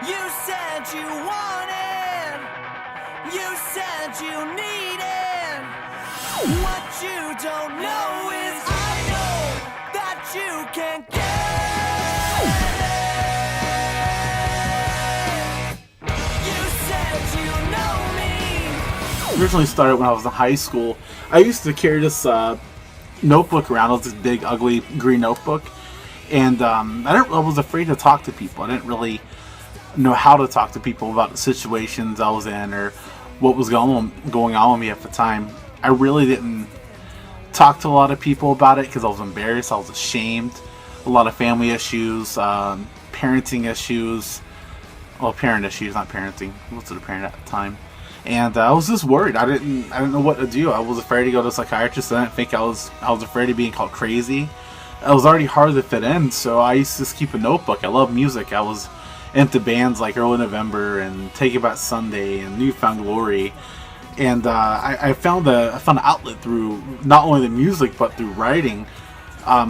You said you wanted, you said you needed. What you don't know is I know that you can get it. You said you know me. Originally started when I was in high school. I used to carry this notebook around. It was this big, ugly green notebook, and I was afraid to talk to people. I didn't really know how to talk to people about the situations I was in or what was going on with me at the time. I really didn't talk to a lot of people about it because I was embarrassed. I was ashamed. A lot of family issues, parenting issues. Well, parent issues, not parenting. I wasn't a parent at the time. And I was just worried. I didn't know what to do. I was afraid to go to a psychiatrist. I didn't think I was afraid of being called crazy. It was already hard to fit in, so I used to just keep a notebook. I love music. I was into bands like Early November and Take It Back Sunday and New Found Glory. And I found an outlet through not only the music but through writing.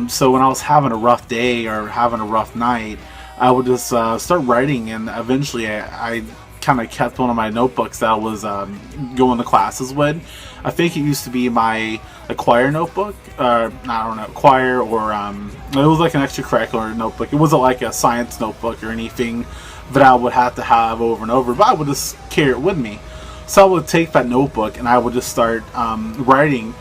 So when I was having a rough day or having a rough night, I would just start writing, and eventually I kind of kept one of my notebooks that I was going to classes with. I think it used to be my choir notebook, I don't know, choir, or it was like an extracurricular notebook. It wasn't like a science notebook or anything that I would have to have over and over, but I would just carry it with me. So I would take that notebook and I would just start writing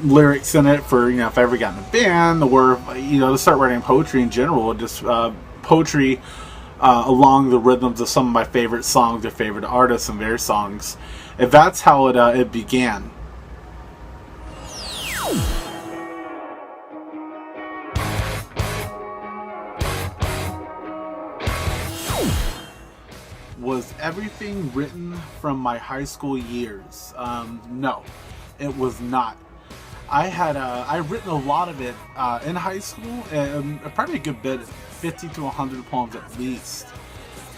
lyrics in it for, if I ever got in a band, or to start writing poetry in general, just poetry along the rhythms of some of my favorite songs or favorite artists and their songs. And that's how it began. Was everything written from my high school years? No, it was not. I've written a lot of it in high school, and probably a good bit, 50 to 100 poems at least.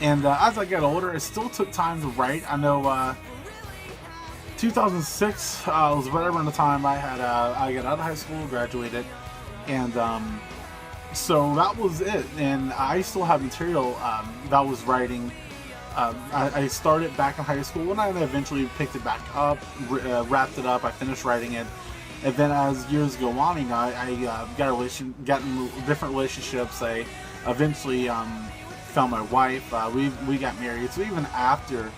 And as I got older, it still took time to write. I know 2006 was right around the time I got out of high school, graduated, and so that was it. And I still have material that I was writing. I started back in high school, and I eventually picked it back up, wrapped it up. I finished writing it, and then as years go on, I got in different relationships. I eventually found my wife. We got married. So even after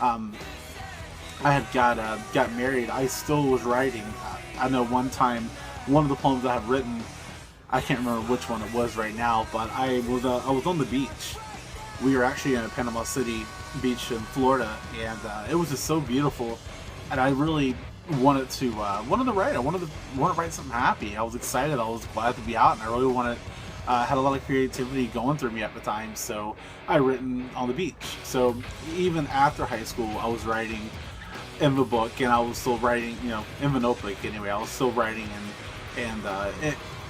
I had got married, I still was writing. I know one time, one of the poems I have written, I can't remember which one it was right now, but I was on the beach. We were actually in Panama City Beach in Florida, and it was just so beautiful. And I really wanted to write. I wanted to write something happy. I was excited. I was glad to be out, and I really had a lot of creativity going through me at the time. So I written on the beach. So even after high school, I was writing in the book, and I was still writing, in the notebook anyway. I was still writing, and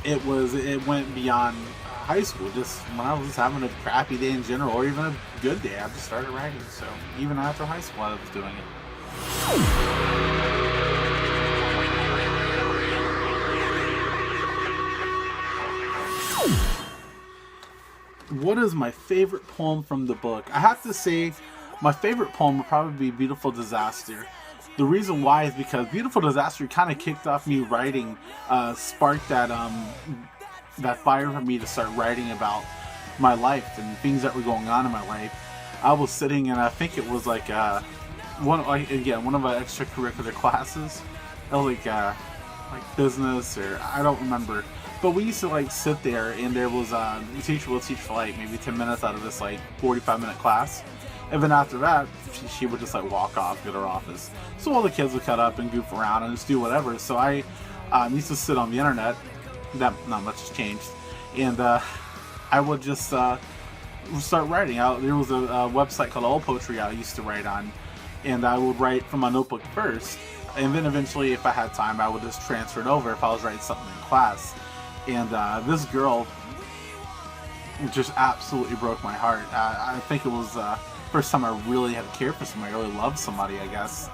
it went beyond high school. Just when I was just having a crappy day in general, or even a good day, I just started writing. So even after high school, I was doing it. What is my favorite poem from the book? I have to say, my favorite poem would probably be Beautiful Disaster. The reason why is because Beautiful Disaster kind of kicked off me writing, sparked that fire for me to start writing about my life and things that were going on in my life. I was sitting, and I think it was like one of my extracurricular classes. It was like business, or I don't remember. But we used to sit there, and there was the teacher will teach for maybe 10 minutes out of this 45-minute class. And then after that, she would just walk off, go to her office. So all the kids would cut up and goof around and just do whatever. So I used to sit on the internet. Not much has changed. And I would just start writing. There was a website called All Poetry I used to write on. And I would write from my notebook first. And then eventually, if I had time, I would just transfer it over if I was writing something in class. And this girl just absolutely broke my heart. I think it was first time I really had to care for somebody. I really loved somebody, I guess.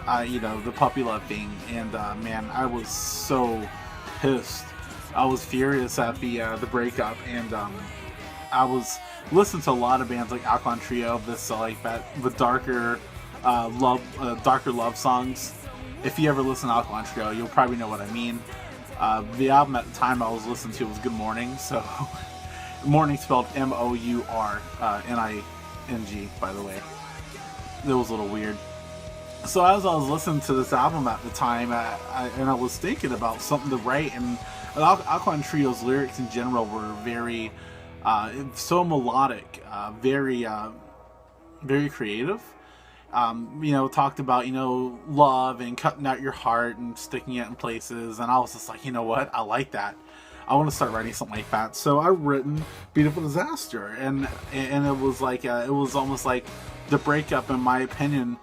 The puppy love thing. And man, I was so pissed. I was furious at the breakup, and I was listening to a lot of bands like Alkaline Trio, this like that the darker love songs. If you ever listen to Alkaline Trio, you'll probably know what I mean. The album at the time I was listening to was Good Morning, so morning spelled MOURNING, by the way. It was a little weird. So as I was listening to this album at the time, I was thinking about something to write, and Alkaline Trio's lyrics in general were very, so melodic, very creative. Talked about, love and cutting out your heart and sticking it in places, and I was just like, you know what, I like that. I want to start writing something like that. So I written Beautiful Disaster, and it was like, it was almost like the breakup, in my opinion,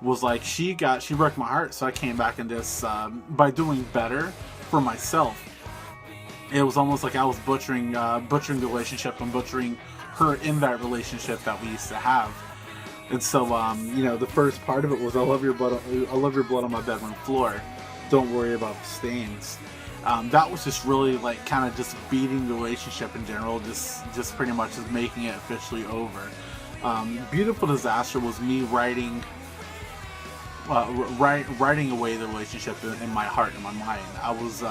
was like she broke my heart, so I came back in this by doing better for myself. It was almost like I was butchering the relationship and butchering her in that relationship that we used to have. And so the first part of it was I love your blood on my bedroom floor, don't worry about the stains. That was just really like kind of just beating the relationship in general, just pretty much just making it officially over. Beautiful Disaster was me writing away the relationship in my heart and my mind. I was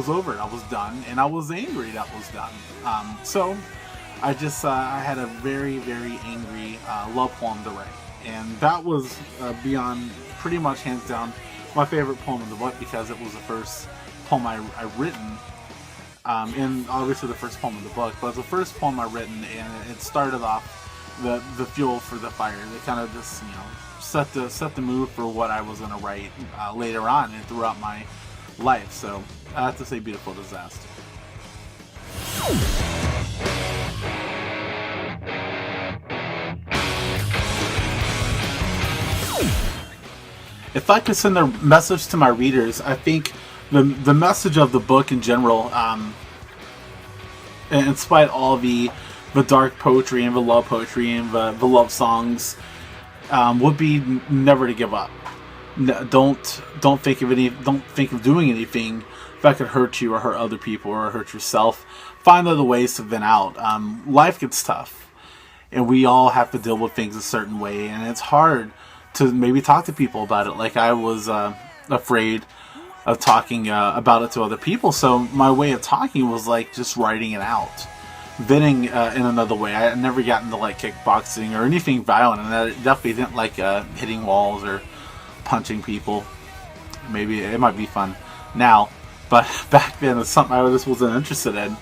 over it. I was done, and I was angry that was done. So I just I had a very, very angry love poem to write, and that was beyond pretty much hands down my favorite poem in the book, because it was the first poem I written, and obviously the first poem in the book, but it was the first poem I written, and it started off the fuel for the fire. They kind of just set the mood for what I was going to write later on and throughout my life. So I have to say Beautiful Disaster. If I could send a message to my readers, I think the message of the book in general, in spite of all the dark poetry and the love poetry and the love songs, would be never to give up. Don't think of doing anything that could hurt you or hurt other people or hurt yourself. Find other ways to vent out. Life gets tough, and we all have to deal with things a certain way, and it's hard to maybe talk to people about it. Like I was afraid of talking about it to other people, so my way of talking was like just writing it out. Venting in another way. I never got into like kickboxing or anything violent, and I definitely didn't like hitting walls or punching people. Maybe it might be fun now, but back then it's something I just wasn't interested in.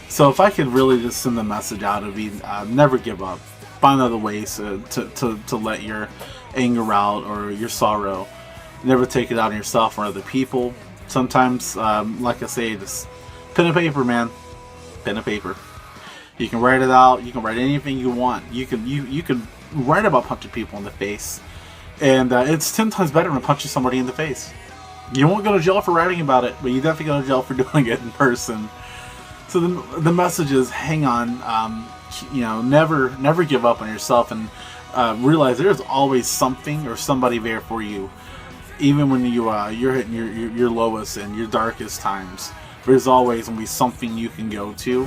So if I could really just send the message out, it'd be never give up. Find other ways to let your anger out or your sorrow. Never take it out on yourself or other people. Sometimes, like I say, just pen and paper, man. Pen and paper. You can write it out. You can write anything you want. You can write about punching people in the face, and it's 10 times better than punching somebody in the face. You won't go to jail for writing about it, but you definitely go to jail for doing it in person. So the message is, hang on. Never give up on yourself, and realize there's always something or somebody there for you, even when you're hitting your lowest and your darkest times. There's always going to be something you can go to.